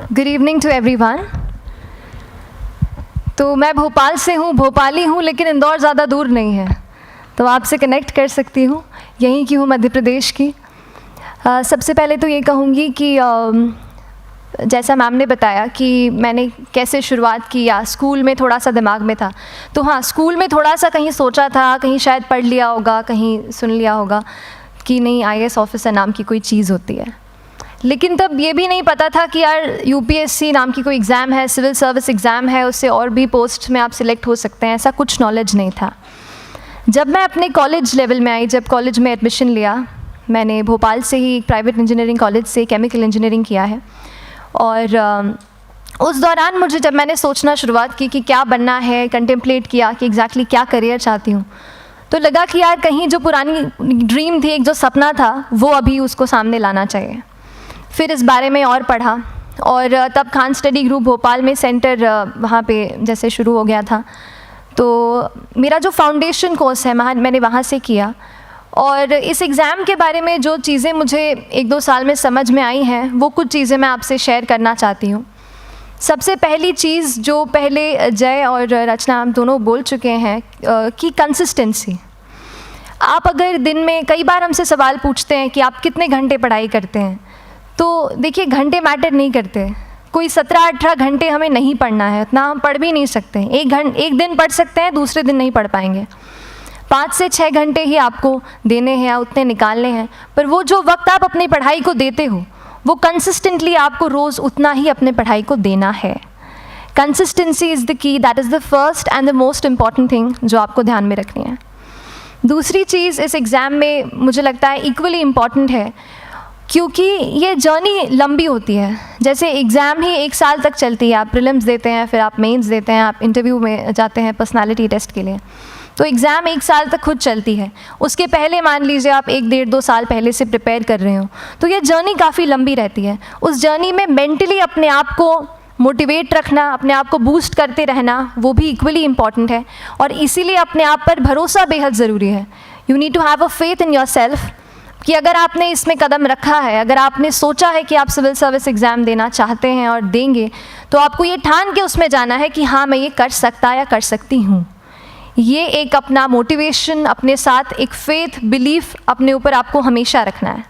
Good evening to everyone. तो मैं भोपाल से हूँ, भोपाली हूँ, लेकिन इंदौर ज़्यादा दूर नहीं है, तो आपसे कनेक्ट कर सकती हूँ। यहीं की हूँ, मध्य प्रदेश की। सबसे पहले तो ये कहूँगी कि जैसा मैम ने बताया कि मैंने कैसे शुरुआत की, या स्कूल में थोड़ा सा दिमाग में था। तो हाँ, स्कूल में थोड़ा सा कहीं सोचा था, कहीं शायद पढ़ लिया होगा, कहीं सुन लिया होगा कि नहीं IAS ऑफिसर नाम की कोई चीज़ होती है। लेकिन तब ये भी नहीं पता था कि यार UPSC नाम की कोई एग्ज़ाम है, सिविल सर्विस एग्ज़ाम है, उससे और भी पोस्ट में आप सिलेक्ट हो सकते हैं, ऐसा कुछ नॉलेज नहीं था। जब मैं अपने कॉलेज लेवल में आई, जब कॉलेज में एडमिशन लिया, मैंने भोपाल से ही एक प्राइवेट इंजीनियरिंग कॉलेज से केमिकल इंजीनियरिंग किया है। और उस दौरान मुझे जब मैंने सोचना शुरुआत की कि क्या बनना है, कंटेम्पलेट किया कि एग्जैक्टली क्या करियर चाहती हूँ, तो लगा कि यार कहीं जो पुरानी ड्रीम थी, एक जो सपना था, वो अभी उसको सामने लाना चाहिए। फिर इस बारे में और पढ़ा, और तब खान स्टडी ग्रुप भोपाल में सेंटर वहाँ पे जैसे शुरू हो गया था, तो मेरा जो फाउंडेशन कोर्स है मैंने वहाँ से किया। और इस एग्ज़ाम के बारे में जो चीज़ें मुझे 1-2 साल में समझ में आई हैं, वो कुछ चीज़ें मैं आपसे शेयर करना चाहती हूँ। सबसे पहली चीज़ जो पहले जय और रचना हम दोनों बोल चुके हैं कि कंसिस्टेंसी। आप अगर दिन में, कई बार हमसे सवाल पूछते हैं कि आप कितने घंटे पढ़ाई करते हैं, तो देखिए घंटे मैटर नहीं करते। कोई 17-18 घंटे हमें नहीं पढ़ना है, इतना हम पढ़ भी नहीं सकते। एक दिन पढ़ सकते हैं, दूसरे दिन नहीं पढ़ पाएंगे। 5 से 6 घंटे ही आपको देने हैं या उतने निकालने हैं, पर वो जो वक्त आप अपनी पढ़ाई को देते हो, वो कंसिस्टेंटली आपको रोज़ उतना ही अपने पढ़ाई को देना है। Consistency is the key, that is the first and the most important thing जो आपको ध्यान में रखनी है। दूसरी चीज़ इस एग्ज़ाम में मुझे लगता है इक्वली इम्पॉर्टेंट है, क्योंकि ये जर्नी लंबी होती है। जैसे एग्ज़ाम ही 1 साल तक चलती है, आप प्रीलिम्स देते हैं, फिर आप मेंस देते हैं, आप इंटरव्यू में जाते हैं पर्सनालिटी टेस्ट के लिए, तो एग्ज़ाम 1 साल तक खुद चलती है। उसके पहले मान लीजिए आप 1-1.5-2 साल पहले से प्रिपेयर कर रहे हो, तो ये जर्नी काफ़ी लंबी रहती है। उस जर्नी में मेंटली अपने आप को मोटिवेट रखना, अपने आप को बूस्ट करते रहना, वो भी इक्वली इम्पॉर्टेंट है। और इसीलिए अपने आप पर भरोसा बेहद ज़रूरी है। You need to have a faith in yourself कि अगर आपने इसमें कदम रखा है, अगर आपने सोचा है कि आप सिविल सर्विस एग्ज़ाम देना चाहते हैं और देंगे, तो आपको ये ठान के उसमें जाना है कि हाँ, मैं ये कर सकता या कर सकती हूँ। ये एक अपना मोटिवेशन, अपने साथ एक फेथ, बिलीफ अपने ऊपर आपको हमेशा रखना है।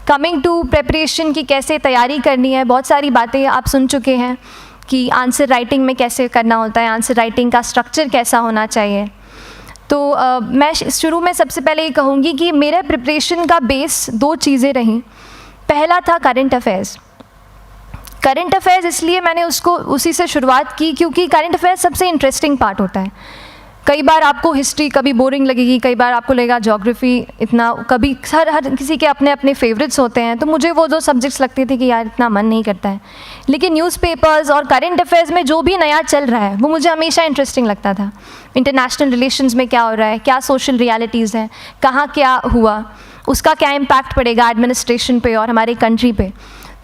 कमिंग टू प्रेपरेशन की कैसे तैयारी करनी है, बहुत सारी बातें आप सुन चुके हैं कि आंसर राइटिंग में कैसे करना होता है, आंसर राइटिंग का स्ट्रक्चर कैसा होना चाहिए। तो मैं शुरू में सबसे पहले ये कहूँगी कि मेरे प्रिपरेशन का बेस 2 चीज़ें रहीं। पहला था करंट अफेयर्स। करंट अफेयर्स इसलिए मैंने उसी से शुरुआत की क्योंकि करंट अफेयर्स सबसे इंटरेस्टिंग पार्ट होता है। कई बार आपको हिस्ट्री कभी बोरिंग लगेगी, कई बार आपको लगेगा ज्योग्राफी इतना, कभी हर किसी के अपने अपने फेवरेट्स होते हैं। तो मुझे वो 2 सब्जेक्ट्स लगते थे कि यार इतना मन नहीं करता है, लेकिन न्यूज़पेपर्स और करंट अफेयर्स में जो भी नया चल रहा है वो मुझे हमेशा इंटरेस्टिंग लगता था। इंटरनेशनल रिलेशंस में क्या हो रहा है, क्या सोशल रियलिटीज़ हैं, कहाँ क्या हुआ, उसका क्या इम्पैक्ट पड़ेगा एडमिनिस्ट्रेशन पे और हमारे कंट्री पे,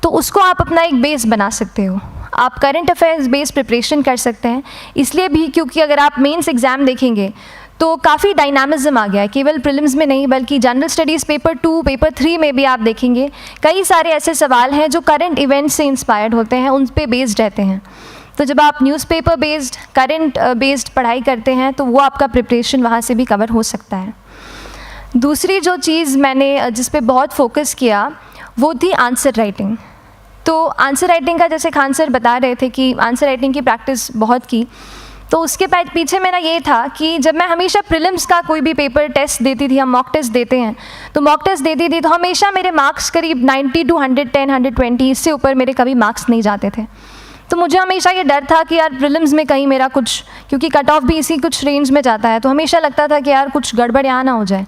तो उसको आप अपना एक बेस बना सकते हो। आप करंट अफेयर्स बेस्ड प्रिपरेशन कर सकते हैं, इसलिए भी क्योंकि अगर आप मेंस एग्ज़ाम देखेंगे तो काफ़ी डायनामिज्म आ गया है, केवल प्रीलिम्स में नहीं बल्कि जनरल स्टडीज़ पेपर 2, पेपर 3 में भी आप देखेंगे कई सारे ऐसे सवाल हैं जो करंट इवेंट से इंस्पायर्ड होते हैं, उन पे बेस्ड रहते हैं। तो जब आप न्यूज़पेपर बेस्ड, करंट बेस्ड पढ़ाई करते हैं तो वो आपका प्रिपरेशन वहाँ से भी कवर हो सकता है। दूसरी जो चीज़ मैंने जिस पे बहुत फोकस किया वो थी आंसर राइटिंग। तो आंसर राइटिंग का, जैसे खान सर बता रहे थे कि आंसर राइटिंग की प्रैक्टिस बहुत की, तो उसके पीछे मेरा ये था कि जब मैं हमेशा प्रीलिम्स का कोई भी पेपर टेस्ट देती थी, हम मॉक टेस्ट देते हैं, तो मॉक टेस्ट देती थी तो हमेशा मेरे मार्क्स करीब 90 to 110, 120, इससे ऊपर मेरे कभी मार्क्स नहीं जाते थे। तो मुझे हमेशा ये डर था कि यार प्रीलिम्स में कहीं मेरा कुछ, क्योंकि कट ऑफ भी इसी कुछ रेंज में जाता है, तो हमेशा लगता था कि यार कुछ गड़बड़ यहाँ ना हो जाए।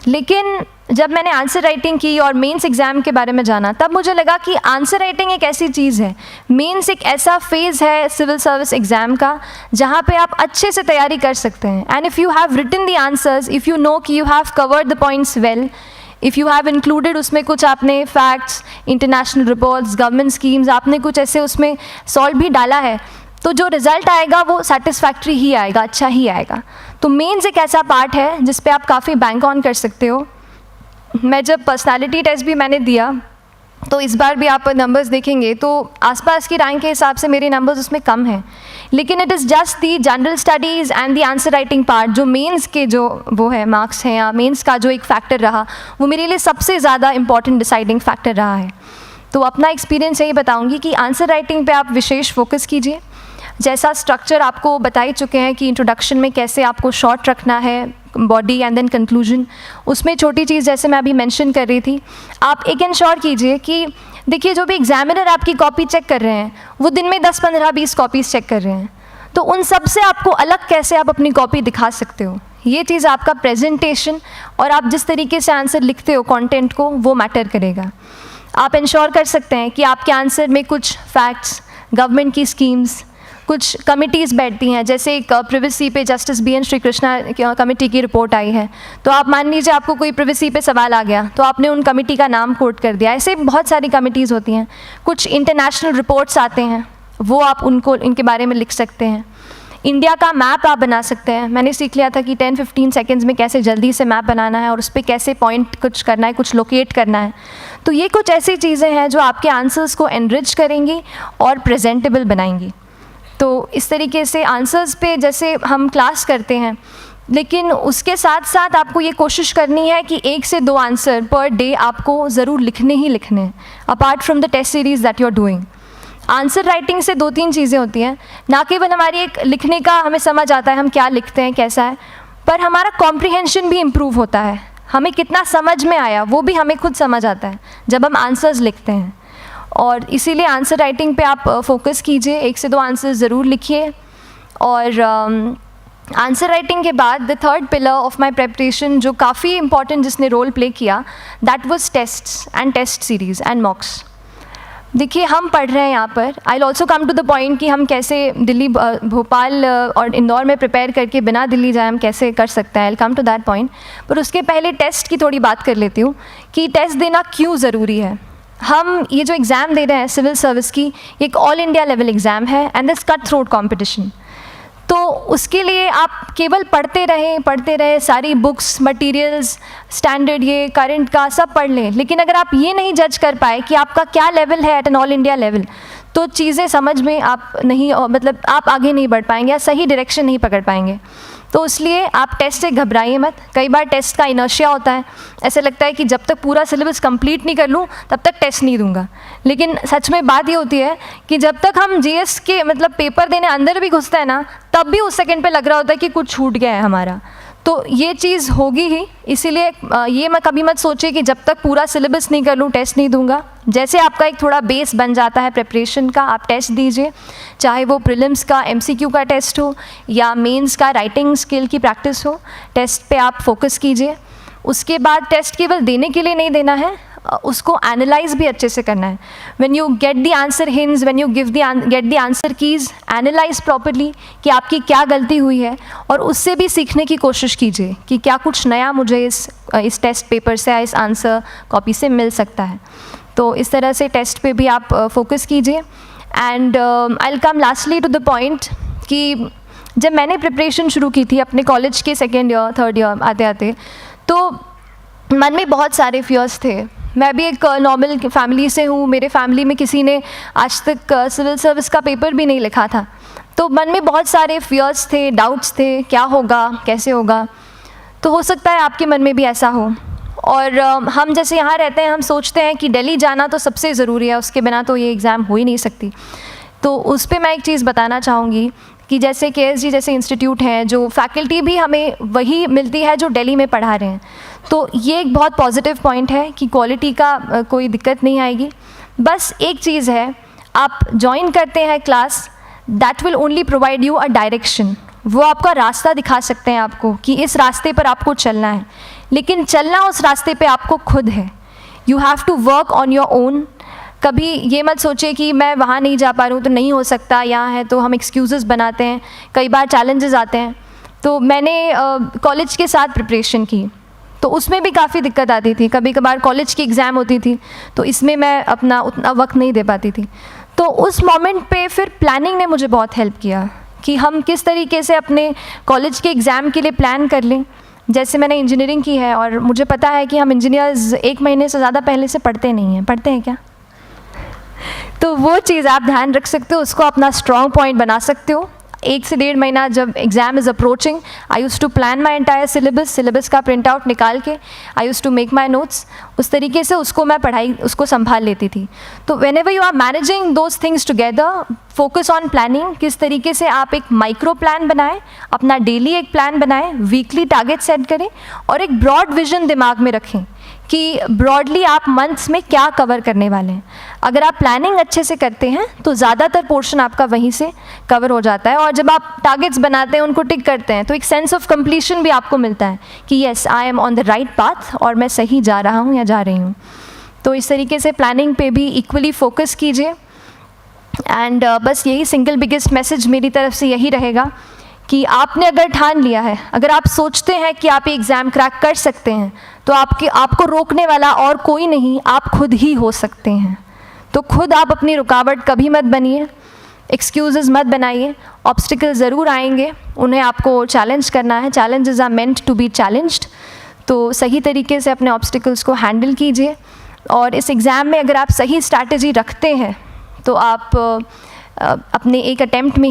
लेकिन जब मैंने आंसर राइटिंग की और मेंस एग्ज़ाम के बारे में जाना, तब मुझे लगा कि आंसर राइटिंग एक ऐसी चीज़ है, मेंस एक ऐसा फेज़ है सिविल सर्विस एग्ज़ाम का जहाँ पे आप अच्छे से तैयारी कर सकते हैं। And if you have written the answers, if you know कि you have covered the points well, if you have included उसमें कुछ आपने facts, international reports, government schemes, आपने कुछ ऐसे उसमें सॉल्व भी डाला है, तो जो रिज़ल्ट आएगा वो सेटिस्फैक्ट्री ही आएगा, अच्छा ही आएगा। तो मेंस एक ऐसा पार्ट है जिस पे आप काफ़ी बैंक ऑन कर सकते हो। मैं जब पर्सनालिटी टेस्ट भी मैंने दिया तो इस बार भी आप नंबर्स देखेंगे तो आसपास की रैंक के हिसाब से मेरे नंबर्स उसमें कम हैं, लेकिन it is just the general studies and the answer writing part, जो मेंस के जो वो है मार्क्स हैं या मेंस का जो एक फैक्टर रहा, वो मेरे लिए सबसे ज़्यादा इंपॉर्टेंट डिसाइडिंग फैक्टर रहा है। तो अपना एक्सपीरियंस यही बताऊंगी कि आंसर राइटिंग पे आप विशेष फोकस कीजिए। जैसा स्ट्रक्चर आपको बता ही चुके हैं कि इंट्रोडक्शन में कैसे आपको शॉर्ट रखना है, बॉडी एंड देन कंक्लूजन, उसमें छोटी चीज़ जैसे मैं अभी मेंशन कर रही थी, आप एक इंश्योर कीजिए कि देखिए जो भी एग्जामिनर आपकी कॉपी चेक कर रहे हैं वो दिन में 10, 15, 20 कॉपीज़ चेक कर रहे हैं, तो उन सब से आपको अलग कैसे आप अपनी कॉपी दिखा सकते हो, ये चीज़ आपका प्रेजेंटेशन और आप जिस तरीके से आंसर लिखते हो कंटेंट को, वो मैटर करेगा। आप इंश्योर कर सकते हैं कि आपके आंसर में कुछ फैक्ट्स, गवर्नमेंट की स्कीम्स, कुछ कमिटीज़ बैठती हैं, जैसे एक प्रिवेसी पे जस्टिस BN श्रीकृष्णा कमेटी की रिपोर्ट आई है, तो आप मान लीजिए आपको कोई प्रिवेसी पे सवाल आ गया तो आपने उन कमेटी का नाम कोट कर दिया। ऐसे बहुत सारी कमिटीज़ होती हैं। कुछ इंटरनेशनल रिपोर्ट्स आते हैं, वो आप उनको इनके बारे में लिख सकते हैं। इंडिया का मैप आप बना सकते हैं। मैंने सीख लिया था कि 10-15 सेकेंड्स में कैसे जल्दी से मैप बनाना है और उस पर कैसे पॉइंट कुछ करना है, कुछ लोकेट करना है। तो ये कुछ ऐसी चीज़ें हैं जो आपके आंसर्स को एनरिच करेंगी और प्रेजेंटेबल बनाएंगी। तो इस तरीके से आंसर्स पे जैसे हम क्लास करते हैं, लेकिन उसके साथ साथ आपको ये कोशिश करनी है कि 1 से 2 आंसर पर डे आपको ज़रूर लिखने ही लिखने हैं, apart from the test series that you are doing. Answer writing से 2-3 चीज़ें होती हैं, ना केवल हमारी एक लिखने का हमें समझ आता है हम क्या लिखते हैं कैसा है, पर हमारा कॉम्प्रिहेंशन भी इम्प्रूव होता है। हमें कितना समझ में आया वो भी हमें खुद समझ आता है जब हम आंसर्स लिखते हैं। और इसीलिए आंसर राइटिंग पे आप फोकस कीजिए, 1 से 2 आंसर ज़रूर लिखिए। और आंसर राइटिंग के बाद the third pillar of my preparation जो काफ़ी इंपॉर्टेंट जिसने रोल प्ले किया, that was tests and test series and mocks. देखिए हम पढ़ रहे हैं यहाँ पर, I will also come to the point कि हम कैसे दिल्ली, भोपाल और इंदौर में प्रिपेयर करके बिना दिल्ली जाए हम कैसे कर सकते हैं, I will come to that point. पर उसके पहले टेस्ट की थोड़ी बात कर लेती हूँ कि टेस्ट देना क्यों ज़रूरी है। हम ये जो एग्ज़ाम दे रहे हैं सिविल सर्विस की, एक ऑल इंडिया लेवल एग्ज़ाम है and this cut throat competition. तो उसके लिए आप केवल पढ़ते रहें, सारी बुक्स, मटेरियल्स, स्टैंडर्ड ये करंट का सब पढ़ लें, लेकिन अगर आप ये नहीं जज कर पाए कि आपका क्या लेवल है at an all India level, तो चीज़ें समझ में आप नहीं, मतलब आप आगे नहीं बढ़ पाएंगे या सही डायरेक्शन नहीं पकड़ पाएंगे। तो इसलिए आप टेस्ट से घबराइए मत। कई बार टेस्ट का इनर्शिया होता है, ऐसे लगता है कि जब तक पूरा सिलेबस कंप्लीट नहीं कर लूँ तब तक टेस्ट नहीं दूंगा, लेकिन सच में बात ये होती है कि जब तक हम GS के मतलब पेपर देने अंदर भी घुसते हैं ना, तब भी उस सेकंड पे लग रहा होता है कि कुछ छूट गया है हमारा। तो ये चीज़ होगी ही, इसीलिए ये मैं कभी मत सोचिए कि जब तक पूरा सिलेबस नहीं कर लूँ टेस्ट नहीं दूंगा। जैसे आपका एक थोड़ा बेस बन जाता है प्रिपरेशन का, आप टेस्ट दीजिए, चाहे वो प्रीलिम्स का MCQ का टेस्ट हो या मेंस का राइटिंग स्किल की प्रैक्टिस हो, टेस्ट पे आप फोकस कीजिए। उसके बाद टेस्ट केवल देने के लिए नहीं देना है, उसको एनालाइज भी अच्छे से करना है। When you get the answer hints, when you get the answer keys, analyse properly कि आपकी क्या गलती हुई है और उससे भी सीखने की कोशिश कीजिए कि क्या कुछ नया मुझे इस टेस्ट पेपर से या इस आंसर कॉपी से मिल सकता है। तो इस तरह से टेस्ट पे भी आप फोकस कीजिए। And I will come lastly to the point कि जब मैंने प्रिपरेशन शुरू की थी अपने कॉलेज के 2nd ईयर 3rd ईयर आते आते, तो मन में बहुत सारे फियर्स थे। मैं भी एक नॉर्मल फैमिली से हूँ, मेरे फैमिली में किसी ने आज तक सिविल सर्विस का पेपर भी नहीं लिखा था, तो मन में बहुत सारे फियर्स थे, डाउट्स थे, क्या होगा, कैसे होगा। तो हो सकता है आपके मन में भी ऐसा हो। और हम जैसे यहाँ रहते हैं, हम सोचते हैं कि दिल्ली जाना तो सबसे ज़रूरी है, उसके बिना तो ये एग्ज़ाम हो ही नहीं सकती। तो उस पर मैं एक चीज़ बताना चाहूँगी कि जैसे KSG जैसे इंस्टीट्यूट हैं, जो फैकल्टी भी हमें वही मिलती है जो दिल्ली में पढ़ा रहे हैं, तो ये एक बहुत पॉजिटिव पॉइंट है कि क्वालिटी का कोई दिक्कत नहीं आएगी। बस एक चीज़ है, आप ज्वाइन करते हैं class, that will only provide you a direction. वो आपका रास्ता दिखा सकते हैं आपको कि इस रास्ते पर आपको चलना है, लेकिन चलना उस रास्ते पे आपको खुद है। You have to work on your own. कभी ये मत सोचिए कि मैं वहाँ नहीं जा पा रहा हूँ तो नहीं हो सकता, यहाँ है, तो हम एक्सक्यूज़ेस बनाते हैं। कई बार चैलेंजेस आते हैं। तो मैंने कॉलेज के साथ प्रिपरेशन की, तो उसमें भी काफ़ी दिक्कत आती थी। कभी कभार कॉलेज की एग्ज़ाम होती थी तो इसमें मैं अपना उतना वक्त नहीं दे पाती थी। तो उस मोमेंट पे फिर प्लानिंग ने मुझे बहुत हेल्प किया कि हम किस तरीके से अपने कॉलेज के एग्ज़ाम के लिए प्लान कर लें। जैसे मैंने इंजीनियरिंग की है और मुझे पता है कि हम इंजीनियर्स 1 महीने से ज़्यादा पहले से पढ़ते नहीं हैं। पढ़ते हैं क्या? तो वो चीज़ आप ध्यान रख सकते हो, उसको अपना स्ट्रॉन्ग पॉइंट बना सकते हो। 1 से 1.5 महीना जब exam is approaching, I used to plan my entire syllabus का प्रिंट आउट निकाल के I used to make my notes, उस तरीके से उसको मैं उसको संभाल लेती थी। तो whenever you are managing those things together, focus on planning, किस तरीके से आप एक माइक्रो प्लान बनाएं, अपना डेली एक प्लान बनाएं, वीकली टारगेट सेट करें और एक ब्रॉड विजन दिमाग में रखें कि ब्रॉडली आप मंथ्स में क्या कवर करने वाले हैं। अगर आप प्लानिंग अच्छे से करते हैं तो ज़्यादातर पोर्शन आपका वहीं से कवर हो जाता है, और जब आप टारगेट्स बनाते हैं, उनको टिक करते हैं, तो एक सेंस ऑफ कंप्लीशन भी आपको मिलता है कि yes I am on the right path और मैं सही जा रहा हूँ या जा रही हूँ। तो इस तरीके से प्लानिंग पे भी इक्वली फोकस कीजिए। एंड बस यही सिंगल बिगेस्ट मैसेज मेरी तरफ से यही रहेगा कि आपने अगर ठान लिया है, अगर आप सोचते हैं कि आप ये एग्ज़ाम क्रैक कर सकते हैं, तो आपको रोकने वाला और कोई नहीं, आप खुद ही हो सकते हैं। तो खुद आप अपनी रुकावट कभी मत बनिए, एक्सक्यूज़ेस मत बनाइए। ऑब्स्टिकल ज़रूर आएंगे, उन्हें आपको चैलेंज करना है। Challenges are meant to be challenged. तो सही तरीके से अपने ऑब्स्टिकल्स को हैंडल कीजिए, और इस एग्ज़ाम में अगर आप सही स्ट्रैटेजी रखते हैं तो आप अपने एक अटेम्प्ट में